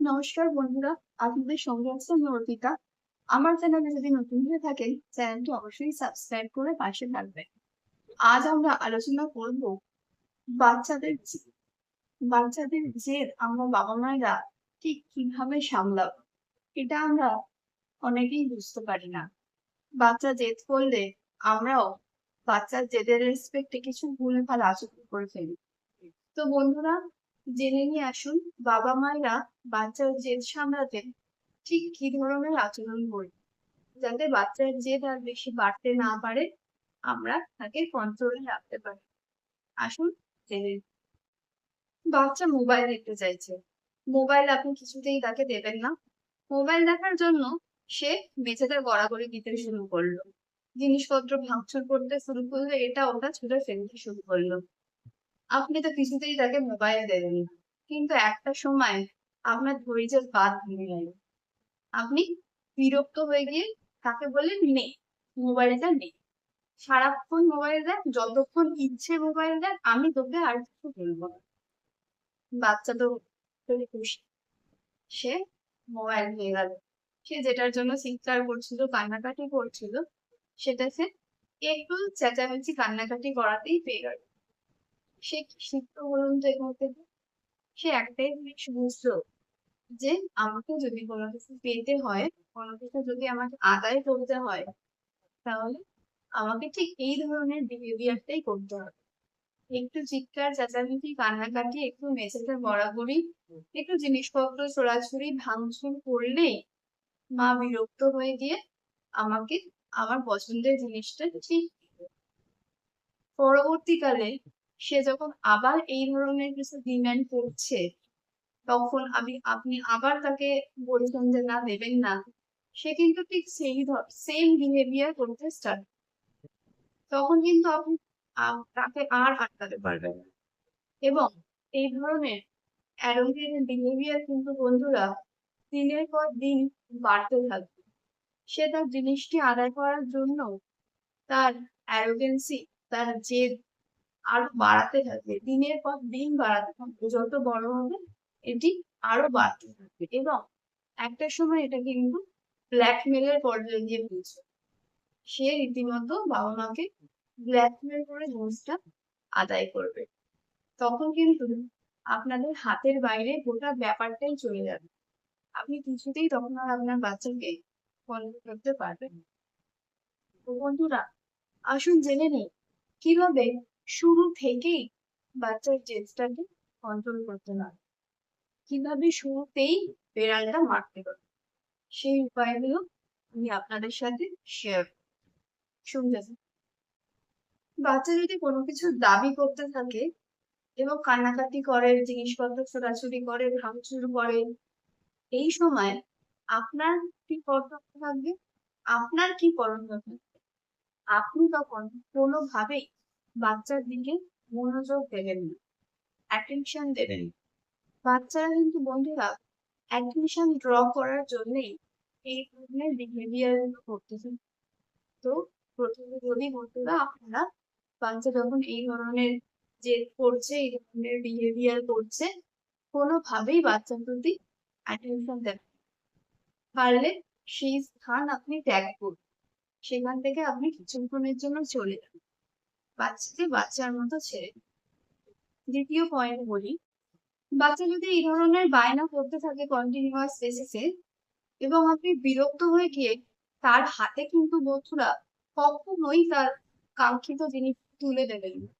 নমস্কার বন্ধুরা, আপনাদের সঙ্গে আছি আমি অর্পিতা। আমার চ্যানেলে যদি নতুন হয়ে থাকেন, চ্যানেলটি অবশ্যই সাবস্ক্রাইব করে পাশে থাকবেন। আজ আমরা আলোচনা করব বাচ্চাদের বাচ্চাদের জেদ আমরা বাবা মায়েরা ঠিক কিভাবে সামলাবো। এটা আমরা অনেকেই বুঝতে পারি না। বাচ্চা জেদ করলে আমরাও বাচ্চার জেদের রেসপেক্টে কিছু ভুলভাল আচরণ করে ফেলি। তো বন্ধুরা, জেনে নিয়ে আসুন বাবা মায়েরা বাচ্চার জেদ সামলাতে ঠিক কি ধরনের আচরণ করি, যাতে বাচ্চার জেদ আর বেশি বাড়তে না পারে, আমরা তাকে কন্ট্রোলে রাখতে পারি। আসুন জেনে নিই। বাচ্চা মোবাইল দেখতে চাইছে। মোবাইল আপনি কিছুতেই তাকে দেবেন না। মোবাইল দেখার জন্য সে মেঝেতে গড়াগড়ি দিতে শুরু করলো। জিনিসপত্র ভাঙচুর করতে শুরু করলো, এটা ওটা ছুঁড়ে ফেলতে শুরু করলো। আপনি তো কিছুতেই তাকে মোবাইল দেবেন না। কিন্তু একটা সময় আপনার ধৈর্যের বাঁধ ভেঙে গেল। আপনি বিরক্ত হয়ে গিয়ে তাকে বললেন, নে মোবাইলটা নে, সারাক্ষণ মোবাইল দেখ, যতক্ষণ ইচ্ছে মোবাইল দেখ, আমি তোকে আর কিছু বলবো না। বাচ্চা তো খুবই খুশি, সে মোবাইল নিয়ে গেল। সে যেটার জন্য চিৎকার করছিল, কান্নাকাটি করছিল, সেটা সে একটু চেঁচামেচি কান্নাকাটি করাতেই পেয়ে গেল। সে কি শিখতো বলুন তো এখান থেকে? সে একটাই জিনিস বুঝলো, যে আমাকে যদি কোনো কিছু পেতে হয়, কোনো কিছু যদি আমাকে আদায় করতে হয়, তাহলে আমাকে ঠিক এই ধরনের বিহেভিয়ারটাই করতে হবে। একটু চিৎকার চেঁচামেচি কান্নাকাটি, একটু মেঝেতে গড়াগড়ি, একটু জিনিসপত্র ছোড়াছুড়ি ভাঙচুর করলেই মা বিরক্ত হয়ে গিয়ে আমাকে আমার পছন্দের জিনিসটা ঠিক দিবে। পরবর্তীকালে সে যখন আবার এই ধরনের কিছু ডিমান্ড করছে, তখন আপনি আবার তাকে বলছেন যে না দেবেন না, সে কিন্তু ঠিক সেই সেম বিহেভিয়ার করতে স্টার্ট। তখন কিন্তু আপনি তাকে আর আটকাতে পারবেন না। এবং এই ধরনের অ্যারোগেন্ট বিহেভিয়ার কিন্তু বন্ধুরা দিনের পর দিন বাড়তে থাকবে। সে তার জিনিসটি আদায় করার জন্য তার অ্যারোগেন্সি, তার জেদ আরো বাড়াতে থাকবে, দিনের পর দিন বাড়াতে থাকবে। যত বড় হবে এটি আরো বাড়তে থাকবে, এবং একটা সময় এটা কিন্তু ব্ল্যাকমেলের পর্যায়ে গিয়ে পৌঁছবে। সে রীতিমতো বাবা মাকে ব্ল্যাকমেল করে জিনিসটা আদায় করবে। তখন কিন্তু আপনাদের হাতের বাইরে গোটা ব্যাপারটাই চলে যাবে। আপনি কিছুতেই তখন আর আপনার বাচ্চাকে কন্ট্রোল করতে পারবেন না। তো বন্ধুরা, আসুন জেনে নিই কিভাবে শুরু থেকেই বাচ্চার জেদটাকে কন্ট্রোল করতে পারে, কিভাবে শুরুতেই বেড়ালটা মারতে পারে। সেই উপায়গুলো আমি আপনাদের সাথে শেয়ার শুনতে চাই। বাচ্চা যদি কোনো কিছু দাবি করতে থাকে এবং কান্নাকাটি করে, জিনিসপত্র ছোড়াছুড়ি করে, ভাঙচুর করে, এই সময় আপনার কি কর্তব্য থাকবে? আপনার কি করণীয় থাকবে? আপনি তখন কোনোভাবেই বাচ্চার দিকে মনোযোগ দেবেন না, অ্যাটেনশন দেবেন না। বাচ্চারা কিন্তু বন্ধুরা অ্যাটেনশন ড্র করার জন্যই এই ধরনের বিহেভিয়ার গুলো করতেছে। তো প্রথমে বলি বন্ধুরা, আপনারা বাচ্চা যখন এই ধরনের জেদ করছে, এই ধরনের বিহেভিয়ার করছে, কোনোভাবেই বাচ্চার প্রতি অ্যাটেনশন দেবেন না। পারলে সেই স্থান আপনি ত্যাগ করুন, সেখান থেকে আপনি কিছুক্ষণের জন্য চলে যান, বাচ্চাকে বাচ্চার মতো ছেড়ে দিন। দ্বিতীয় পয়েন্ট বলি, বাচ্চা যদি এই ধরনের বায়না করতে থাকে কন্টিনিউয়াস বেসিসে, এবং আপনি বিরক্ত হয়ে গিয়ে তার হাতে কিন্তু বন্ধুরা কখনোই তার কাঙ্ক্ষিত জিনিস তুলে দেবেন না।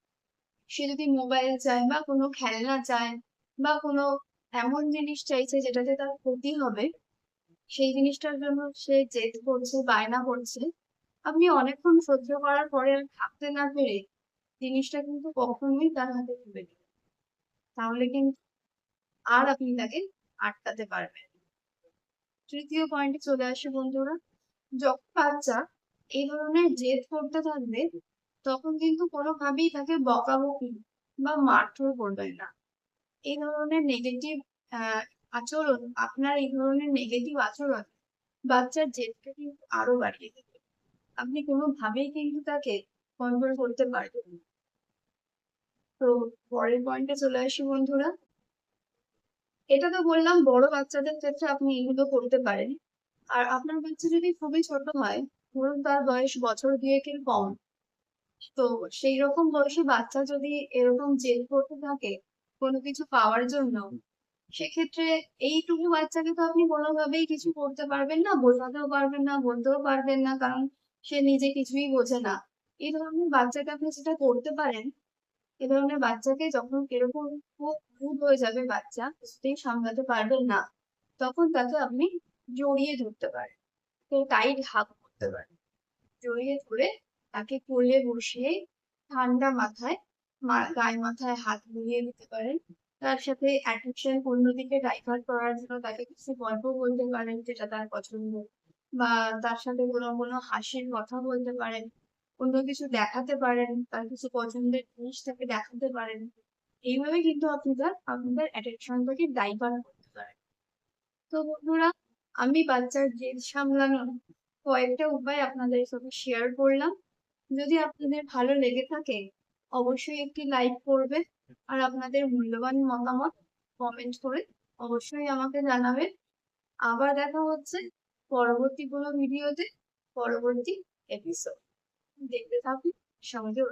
সে যদি মোবাইল চায় বা কোনো খেলনা চায় বা কোনো এমন জিনিস চাইছে যেটাতে তার ক্ষতি হবে, সেই জিনিসটার জন্য সে জেদ করছে, বায়না করছে, আপনি অনেকক্ষণ সহ্য করার পরে আর থাকতে না পেরে জিনিসটা কিন্তু কখনোই তার হাতে তুলে দিবেন। তাহলে কিন্তু আর আপনি তাকে আটকাতে পারবেন না। তৃতীয় পয়েন্টে চলে আসে বন্ধুরা, যখন বাচ্চা এই ধরনের জেদ করতে থাকবে, তখন কিন্তু কোনোভাবেই তাকে বকাবকি বা মারধর করবেন না। এই ধরনের নেগেটিভ আচরণ, আপনার এই ধরনের নেগেটিভ আচরণ বাচ্চার জেদকে কিন্তু আরো বাড়িয়ে দেবে। আপনি কোনোভাবেই কিন্তু তাকে কন্ট্রোল করতে পারবেন না। তো পরের পয়েন্টে চলে আসি বন্ধুরা, এটা তো বললাম বড় বাচ্চাদের ক্ষেত্রে আপনি এগুলো করতে পারেন। আর আপনার বাচ্চা যদি খুবই ছোট হয়, ধরুন তার বয়স বছর দুয়েকের কম, তো সেই রকম বয়সী বাচ্চা যদি এরকম জেদ করতে থাকে কোনো কিছু পাওয়ার জন্য, সেক্ষেত্রে এইটুকু বাচ্চাকে তো আপনি কোনোভাবেই কিছু করতে পারবেন না, বোঝাতেও পারবেন না, বলতেও পারবেন না, কারণ সে নিজে কিছুই বোঝে না। এই ধরনের বাচ্চাকে আপনি যেটা করতে পারেন, এ ধরনের বাচ্চাকে যখন এরকম খুব ভুল হয়ে যাবে, বাচ্চা কিছুতেই সামলাতে পারবেন না, তখন তাকে আপনি জড়িয়ে ধরতে পারেন, তো টাইট হাগ করতে পারেন। জড়িয়ে ধরে তাকে কোলে বসিয়ে ঠান্ডা মাথায় গায়ে মাথায় হাত বুলিয়ে দিতে পারেন। তার সাথে অ্যাটেনশন অন্যদিকে ডাইভার্ট করার জন্য তাকে কিছু গল্প বলতে পারেন যেটা তার পছন্দ, বা তার সাথে কোনো হাসির কথা বলতে পারেন, অন্য কিছু দেখাতে পারেন, তার কিছু পছন্দের জিনিস তাকে দেখাতে পারেন। এইভাবে কিন্তু আপনি আপনাদের অ্যাটেনশনটাকে ডাইভার্ট করতে পারেন। তো বন্ধুরা, আমি বাচ্চার জেদ সামলানোর কয়েকটা উপায় আপনাদের সাথে শেয়ার করলাম। যদি আপনাদের ভালো লেগে থাকে, অবশ্যই একটি লাইক করবে, আর আপনাদের মূল্যবান মতামত কমেন্ট করে অবশ্যই আমাকে জানাবেন। আবার দেখা হচ্ছে পরবর্তী কোনো ভিডিওতে, পরবর্তী এপিসোড। দেখতে থাকুন সঙ্গে।